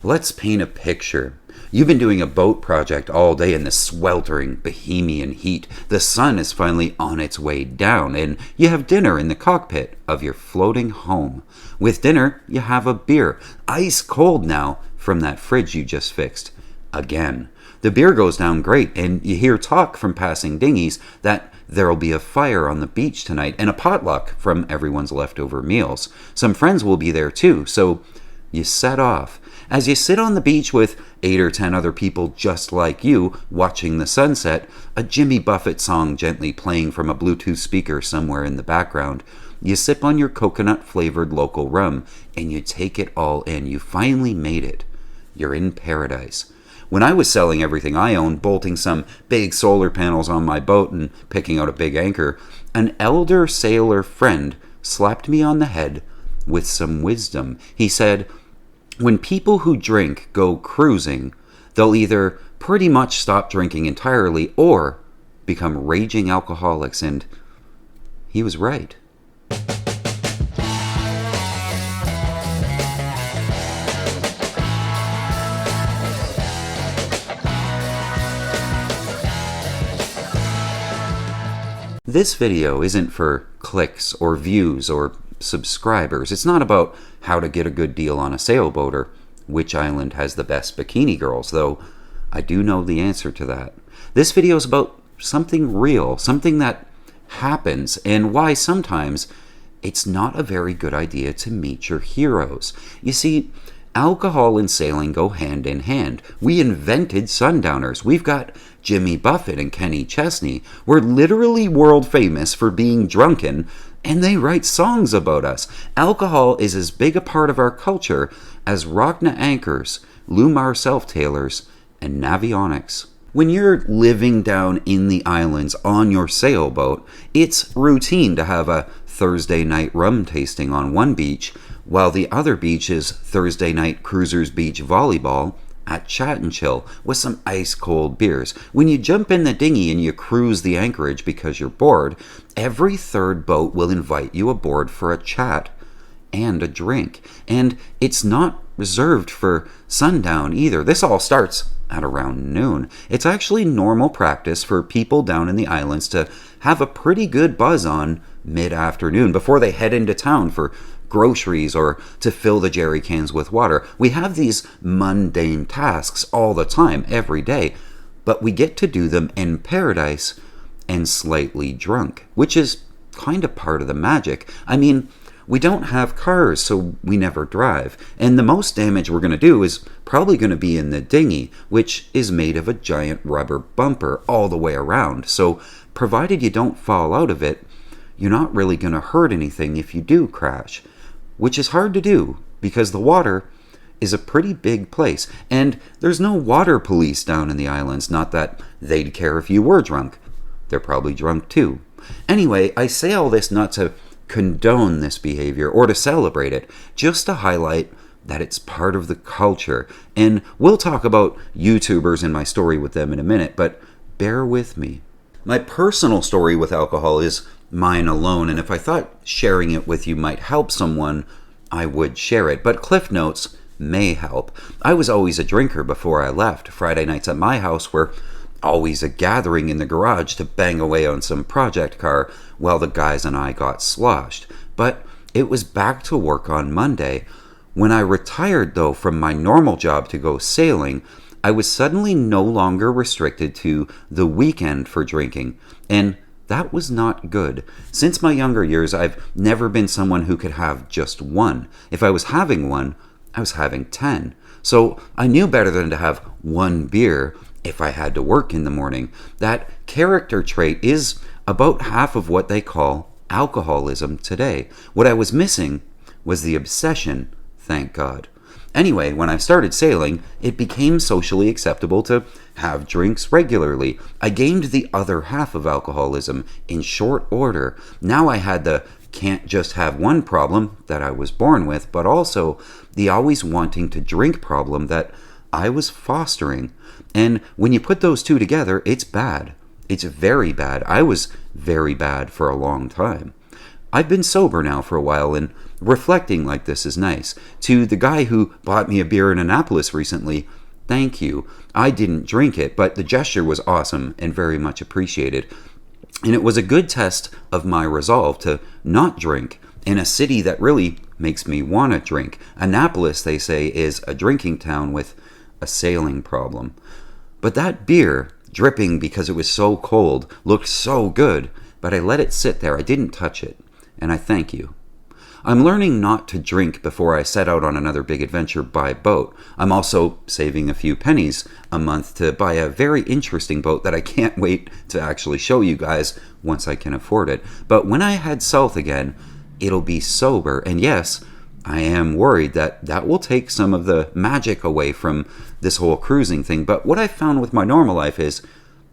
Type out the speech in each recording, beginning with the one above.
Let's paint a picture. You've been doing a boat project all day in the sweltering Bohemian heat. The sun is finally on its way down, and you have dinner in the cockpit of your floating home. With dinner, you have a beer, ice cold now, from that fridge you just fixed. Again. The beer goes down great, and you hear talk from passing dinghies that there'll be a fire on the beach tonight and a potluck from everyone's leftover meals. Some friends will be there too, so you set off. As you sit on the beach with 8 or 10 other people just like you, watching the sunset, a Jimmy Buffett song gently playing from a Bluetooth speaker somewhere in the background, you sip on your coconut-flavored local rum, and you take it all in. You finally made it. You're in paradise. When I was selling everything I owned, bolting some big solar panels on my boat and picking out a big anchor, an elder sailor friend slapped me on the head with some wisdom. He said, when people who drink go cruising, they'll either pretty much stop drinking entirely or become raging alcoholics, and he was right. This video isn't for clicks or views or subscribers. It's not about how to get a good deal on a sailboat or which island has the best bikini girls, though I do know the answer to that. This video is about something real, something that happens, and why sometimes it's not a very good idea to meet your heroes. You see, alcohol and sailing go hand in hand. We invented sundowners. We've got Jimmy Buffett and Kenny Chesney. We're literally world famous for being drunken, and they write songs about us. Alcohol is as big a part of our culture as Rockna anchors, Lumar self-tailors, and navionics. When you're living down in the islands on your sailboat, it's routine to have a Thursday night rum tasting on one beach, while the other beach is Thursday night Cruisers Beach volleyball at Chat and Chill with some ice-cold beers. When you jump in the dinghy and you cruise the anchorage because you're bored, every third boat will invite you aboard for a chat and a drink. And it's not reserved for sundown either. This all starts at around noon. It's actually normal practice for people down in the islands to have a pretty good buzz on mid-afternoon before they head into town for groceries or to fill the jerry cans with water. We have these mundane tasks all the time, every day, but we get to do them in paradise and slightly drunk, which is kind of part of the magic. I mean, we don't have cars, so we never drive, and the most damage we're going to do is probably going to be in the dinghy, which is made of a giant rubber bumper all the way around. So provided you don't fall out of it, you're not really going to hurt anything if you do crash, which is hard to do because the water is a pretty big place, and there's no water police down in the islands. Not that they'd care if you were drunk. They're probably drunk too. Anyway, I say all this not to condone this behavior or to celebrate it, just to highlight that it's part of the culture. And we'll talk about YouTubers and my story with them in a minute, but bear with me. My personal story with alcohol is mine alone, and if I thought sharing it with you might help someone, I would share it. But Cliff Notes may help. I was always a drinker before I left. Friday nights at my house were always a gathering in the garage to bang away on some project car while the guys and I got sloshed. But it was back to work on Monday. When I retired, though, from my normal job to go sailing, I was suddenly no longer restricted to the weekend for drinking, and that was not good. Since my younger years, I've never been someone who could have just one. If I was having one, I was having 10. So I knew better than to have one beer if I had to work in the morning. That character trait is about half of what they call alcoholism today. What I was missing was the obsession, thank God. Anyway, when I started sailing, it became socially acceptable to have drinks regularly. I gained the other half of alcoholism in short order. Now I had the can't just have one problem that I was born with, but also the always wanting to drink problem that I was fostering. And when you put those two together, it's bad. It's very bad. I was very bad for a long time. I've been sober now for a while, and reflecting like this is nice. To the guy who bought me a beer in Annapolis recently, thank you. I didn't drink it, but the gesture was awesome and very much appreciated. And it was a good test of my resolve to not drink in a city that really makes me want to drink. Annapolis, they say, is a drinking town with a sailing problem. But that beer, dripping because it was so cold, looked so good, but I let it sit there. I didn't touch it, and I thank you. I'm learning not to drink before I set out on another big adventure by boat. I'm also saving a few pennies a month to buy a very interesting boat that I can't wait to actually show you guys once I can afford it. But when I head south again, it'll be sober. And yes, I am worried that that will take some of the magic away from this whole cruising thing. But what I found with my normal life is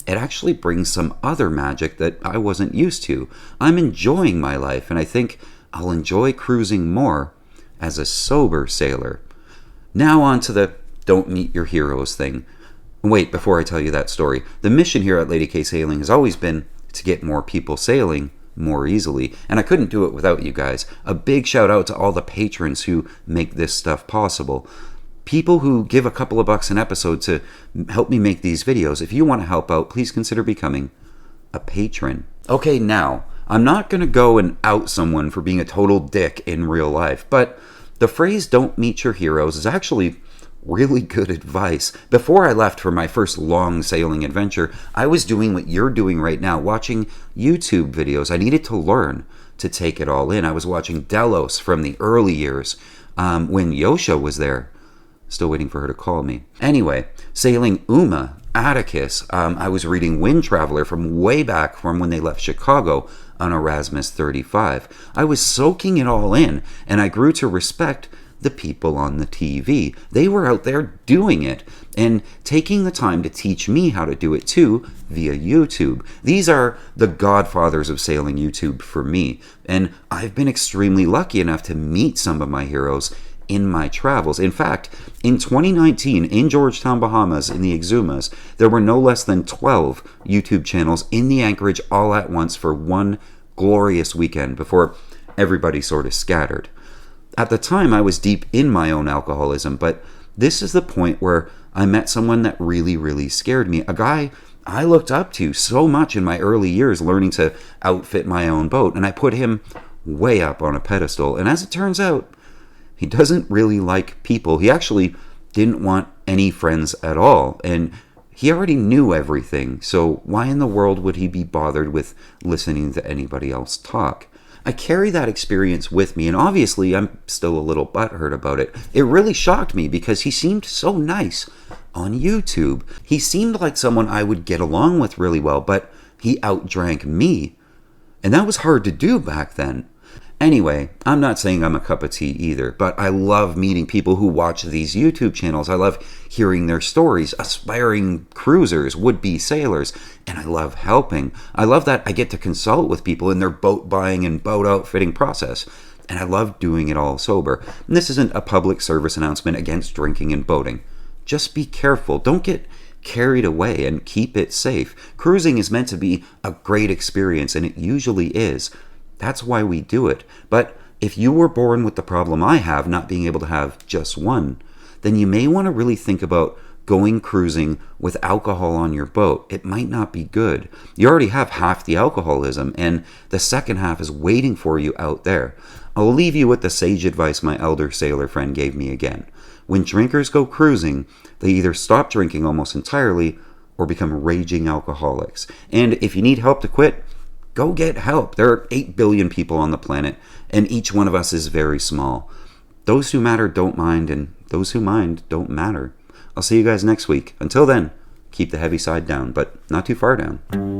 it actually brings some other magic that I wasn't used to. I'm enjoying my life, and I think I'll enjoy cruising more as a sober sailor. Now on to the don't meet your heroes thing. Wait, before I tell you that story, the mission here at Lady K Sailing has always been to get more people sailing more easily, and I couldn't do it without you guys. A big shout out to all the patrons who make this stuff possible. People who give a couple of bucks an episode to help me make these videos. If you want to help out, please consider becoming a patron. Okay, now, I'm not going to go and out someone for being a total dick in real life, but the phrase don't meet your heroes is actually really good advice. Before I left for my first long sailing adventure, I was doing what you're doing right now, watching YouTube videos. I needed to learn to take it all in. I was watching Delos from the early years when Yosha was there. Still waiting for her to call me. Anyway, sailing Uma, Atticus. I was reading Wind Traveler from way back from when they left Chicago on Erasmus 35. I was soaking it all in, and I grew to respect the people on the TV. They were out there doing it and taking the time to teach me how to do it too via YouTube. These are the godfathers of sailing YouTube for me, and I've been extremely lucky enough to meet some of my heroes in my travels. In fact, in 2019, in Georgetown, Bahamas, in the Exumas, there were no less than 12 YouTube channels in the anchorage all at once for one glorious weekend before everybody sort of scattered. At the time, I was deep in my own alcoholism, but this is the point where I met someone that really, really scared me. A guy I looked up to so much in my early years learning to outfit my own boat, and I put him way up on a pedestal. And as it turns out, he doesn't really like people. He actually didn't want any friends at all, and he already knew everything, so why in the world would he be bothered with listening to anybody else talk? I carry that experience with me, and obviously I'm still a little butthurt about it. It really shocked me because he seemed so nice on YouTube. He seemed like someone I would get along with really well, but he outdrank me, and that was hard to do back then. Anyway, I'm not saying I'm a cup of tea either, but I love meeting people who watch these YouTube channels. I love hearing their stories, aspiring cruisers, would-be sailors, and I love helping. I love that I get to consult with people in their boat buying and boat outfitting process, and I love doing it all sober. And this isn't a public service announcement against drinking and boating. Just be careful. Don't get carried away and keep it safe. Cruising is meant to be a great experience, and it usually is. That's why we do it. But if you were born with the problem I have, not being able to have just one, then you may want to really think about going cruising with alcohol on your boat. It might not be good. You already have half the alcoholism, and the second half is waiting for you out there. I'll leave you with the sage advice my elder sailor friend gave me again. When drinkers go cruising, they either stop drinking almost entirely or become raging alcoholics. And if you need help to quit, go get help. There are 8 billion people on the planet, and each one of us is very small. Those who matter don't mind, and those who mind don't matter. I'll see you guys next week. Until then, keep the heavy side down, but not too far down.